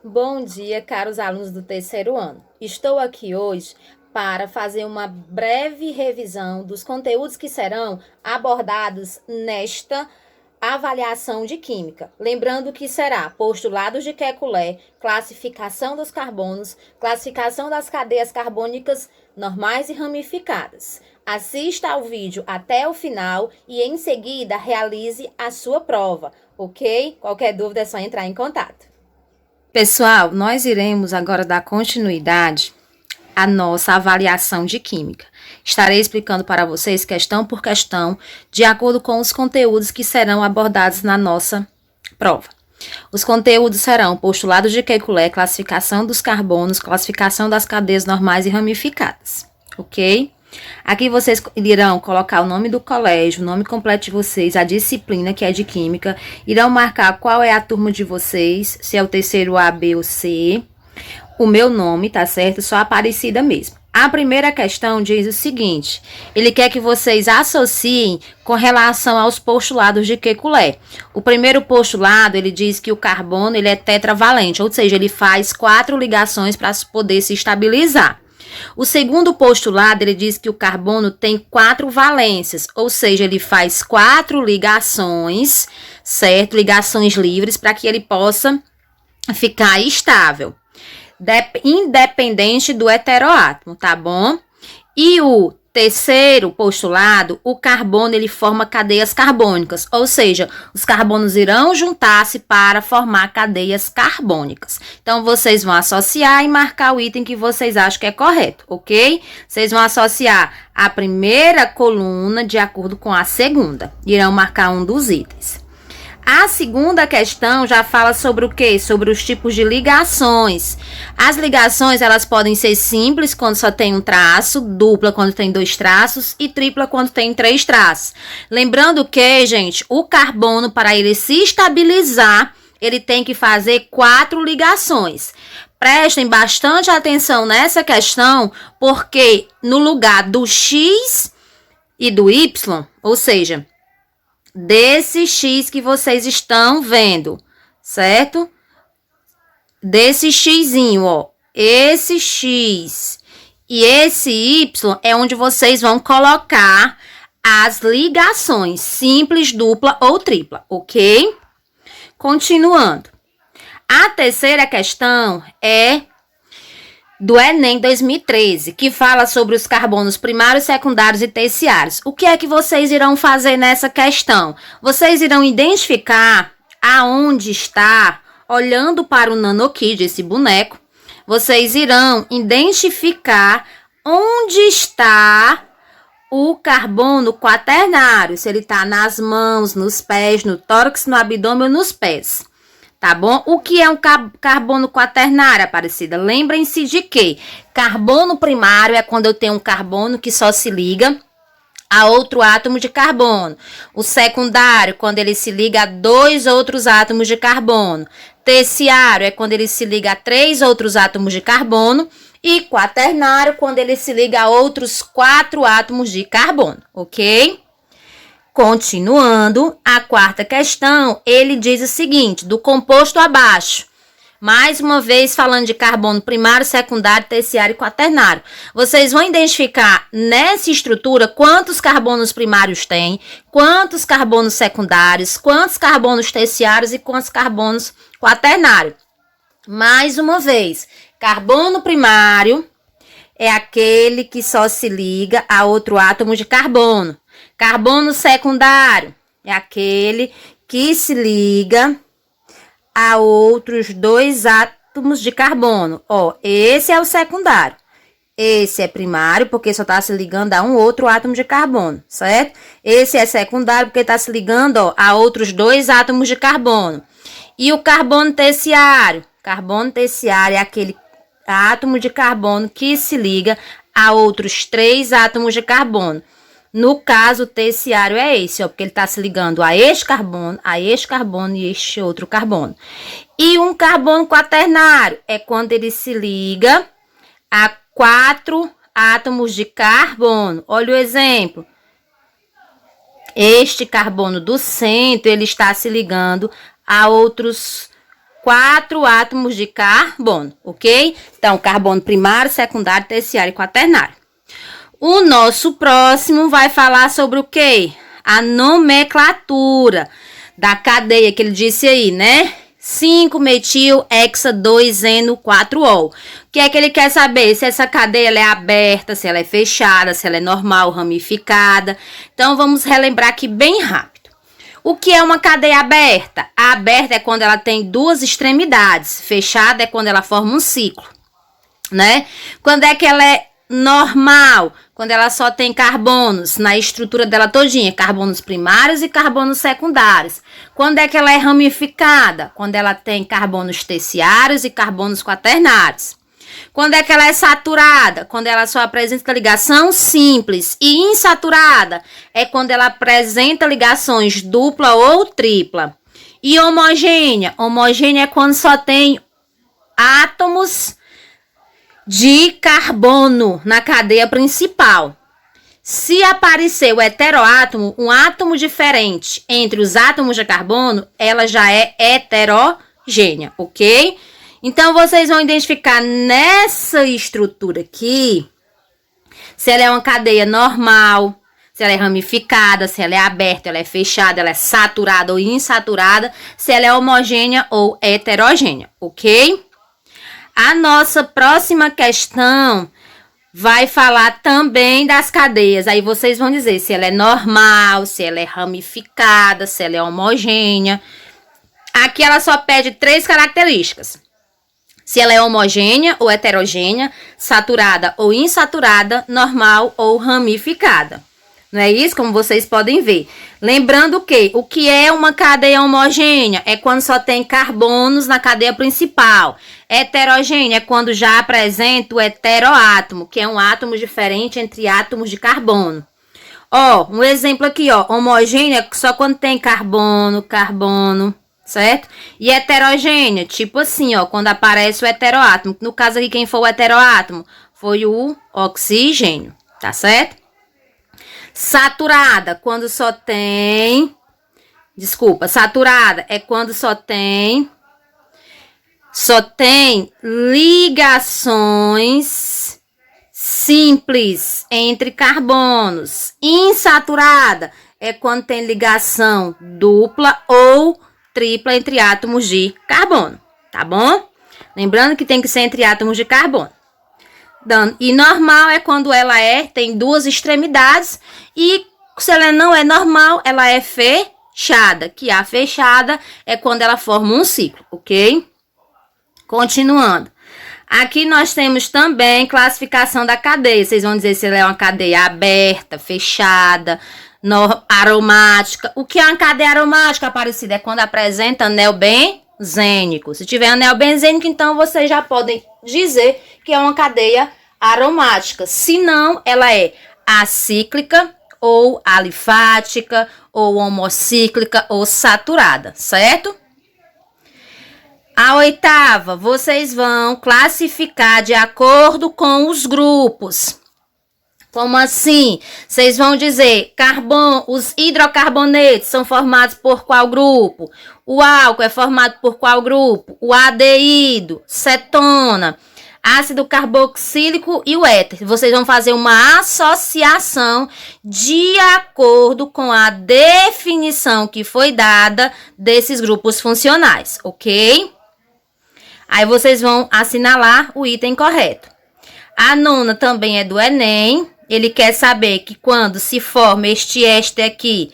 Bom dia, caros alunos do terceiro ano. Estou aqui hoje para fazer uma breve revisão dos conteúdos que serão abordados nesta avaliação de química. Lembrando que será postulados de Kekulé, classificação dos carbonos, classificação das cadeias carbônicas normais e ramificadas. Assista ao vídeo até o final e em seguida realize a sua prova, ok? Qualquer dúvida é só entrar em contato. Pessoal, nós iremos agora dar continuidade à nossa avaliação de química. Estarei explicando para vocês questão por questão, de acordo com os conteúdos que serão abordados na nossa prova. Os conteúdos serão postulados de Kekulé, classificação dos carbonos, classificação das cadeias normais e ramificadas, ok? Aqui vocês irão colocar o nome do colégio, o nome completo de vocês, a disciplina que é de química, irão marcar qual é a turma de vocês, se é o terceiro A, B ou C, o meu nome, tá certo? Só Aparecida mesmo. A primeira questão diz o seguinte, ele quer que vocês associem com relação aos postulados de Kekulé. O primeiro postulado, ele diz que o carbono ele é tetravalente, ou seja, ele faz 4 ligações para poder se estabilizar. O segundo postulado, ele diz que o carbono tem 4 valências, ou seja, ele faz 4 ligações, certo? Ligações livres para que ele possa ficar estável, independente do heteroátomo, tá bom? E o terceiro postulado, o carbono ele forma cadeias carbônicas, ou seja, os carbonos irão juntar-se para formar cadeias carbônicas. Então, vocês vão associar e marcar o item que vocês acham que é correto, ok? Vocês vão associar a primeira coluna de acordo com a segunda. Irão marcar um dos itens. A segunda questão já fala sobre o quê? Sobre os tipos de ligações. As ligações, elas podem ser simples, quando só tem um traço, dupla quando tem 2 traços e tripla quando tem 3 traços. Lembrando que, gente, o carbono, para ele se estabilizar, ele tem que fazer 4 ligações. Prestem bastante atenção nessa questão, porque no lugar do X e do Y, ou seja, desse X que vocês estão vendo, certo? Desse Xzinho, ó. Esse X e esse Y é onde vocês vão colocar as ligações simples, dupla ou tripla, ok? Continuando. A terceira questão é do Enem 2013, que fala sobre os carbonos primários, secundários e terciários. O que é que vocês irão fazer nessa questão? Vocês irão identificar aonde está, olhando para o nanokid, esse boneco, vocês irão identificar onde está o carbono quaternário, se ele está nas mãos, nos pés, no tórax, no abdômen ou nos pés. Tá bom? O que é um carbono quaternário, Aparecida? Lembrem-se de que carbono primário é quando eu tenho um carbono que só se liga a outro átomo de carbono. O secundário, quando ele se liga a 2 outros átomos de carbono. Terciário é quando ele se liga a 3 outros átomos de carbono. E quaternário, quando ele se liga a outros 4 átomos de carbono, ok? Continuando, a quarta questão, ele diz o seguinte, do composto abaixo. Mais uma vez falando de carbono primário, secundário, terciário e quaternário. Vocês vão identificar nessa estrutura quantos carbonos primários tem, quantos carbonos secundários, quantos carbonos terciários e quantos carbonos quaternários. Mais uma vez, carbono primário é aquele que só se liga a outro átomo de carbono. Carbono secundário é aquele que se liga a outros 2 átomos de carbono. Ó, esse é o secundário. Esse é primário, porque só está se ligando a um outro átomo de carbono, certo? Esse é secundário, porque está se ligando, ó, a outros 2 átomos de carbono. E o carbono terciário? Carbono terciário é aquele átomo de carbono que se liga a outros 3 átomos de carbono. No caso, o terciário é esse, ó, porque ele está se ligando a este carbono e este outro carbono. E um carbono quaternário é quando ele se liga a 4 átomos de carbono. Olha o exemplo. Este carbono do centro, ele está se ligando a outros 4 átomos de carbono, ok? Então, carbono primário, secundário, terciário e quaternário. O nosso próximo vai falar sobre o quê? A nomenclatura da cadeia que ele disse aí, né? 5-metil-hexa-2-eno-4-ol. O que é que ele quer saber? Se essa cadeia ela é aberta, se ela é fechada, se ela é normal, ramificada. Então, vamos relembrar aqui bem rápido. O que é uma cadeia aberta? A aberta é quando ela tem duas extremidades. Fechada é quando ela forma um ciclo, né? Quando é que ela é normal? Quando ela só tem carbonos na estrutura dela todinha, carbonos primários e carbonos secundários. Quando é que ela é ramificada? Quando ela tem carbonos terciários e carbonos quaternários. Quando é que ela é saturada? Quando ela só apresenta ligação simples. E insaturada é quando ela apresenta ligações dupla ou tripla. E homogênea? Homogênea é quando só tem átomos de carbono na cadeia principal. Se aparecer o heteroátomo, um átomo diferente entre os átomos de carbono, ela já é heterogênea, ok? Então, vocês vão identificar nessa estrutura aqui se ela é uma cadeia normal, se ela é ramificada, se ela é aberta, ela é fechada, ela é saturada ou insaturada, se ela é homogênea ou heterogênea, ok? A nossa próxima questão vai falar também das cadeias. Aí vocês vão dizer se ela é normal, se ela é ramificada, se ela é homogênea. Aqui ela só pede 3 características. Se ela é homogênea ou heterogênea, saturada ou insaturada, normal ou ramificada. Não é isso? Como vocês podem ver. Lembrando que o que é uma cadeia homogênea? É quando só tem carbonos na cadeia principal. Heterogênea é quando já apresenta o heteroátomo, que é um átomo diferente entre átomos de carbono. Ó, um exemplo aqui, ó. Homogênea é só quando tem carbono, certo? E heterogênea, tipo assim, ó, quando aparece o heteroátomo. No caso aqui, quem foi o heteroátomo? Foi o oxigênio, tá certo? Saturada, quando só tem... saturada é quando só tem ligações simples entre carbonos. Insaturada é quando tem ligação dupla ou tripla entre átomos de carbono, tá bom? Lembrando que tem que ser entre átomos de carbono. E normal é quando ela tem duas extremidades, e se ela não é normal, ela é fechada, que a fechada é quando ela forma um ciclo, ok? Continuando. Aqui nós temos também classificação da cadeia. Vocês vão dizer se ela é uma cadeia aberta, fechada, aromática. O que é uma cadeia aromática, Aparecida? É quando apresenta anel benzênico. Se tiver anel benzênico, então vocês já podem dizer que é uma cadeia aromática. Se não, ela é acíclica ou alifática ou homocíclica ou saturada, certo? A 8ª, vocês vão classificar de acordo com os grupos. Como assim? Vocês vão dizer, os hidrocarbonetos são formados por qual grupo? O álcool é formado por qual grupo? O aldeído, cetona, ácido carboxílico e o éter. Vocês vão fazer uma associação de acordo com a definição que foi dada desses grupos funcionais, ok? Aí vocês vão assinalar o item correto. A 9ª também é do Enem. Ele quer saber que quando se forma este éster aqui,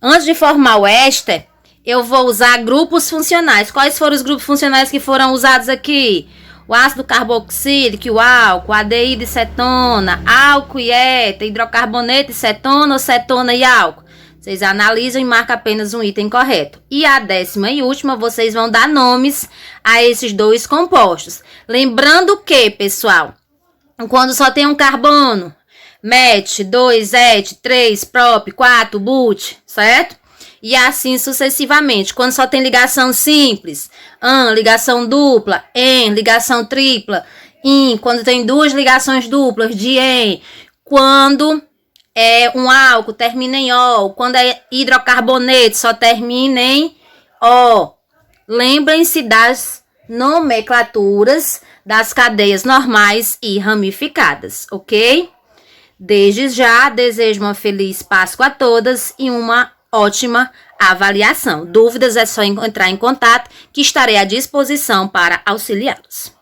antes de formar o éster, eu vou usar grupos funcionais. Quais foram os grupos funcionais que foram usados aqui? O ácido carboxílico, o álcool, aldeído e cetona, álcool e éter, hidrocarboneto e cetona ou cetona e álcool. Vocês analisam e marcam apenas um item correto. E a 10ª e última, vocês vão dar nomes a esses 2 compostos. Lembrando que, pessoal, quando só tem um carbono, met, 2, et, 3, prop, 4, but, certo? E assim sucessivamente. Quando só tem ligação simples, ligação dupla, ligação tripla, quando tem 2 ligações duplas, de quando é um álcool, termina em O. Quando é hidrocarboneto, só termina em O. Lembrem-se das nomenclaturas das cadeias normais e ramificadas, ok? Desde já, desejo uma feliz Páscoa a todas e uma ótima avaliação. Dúvidas é só entrar em contato, que estarei à disposição para auxiliá-los.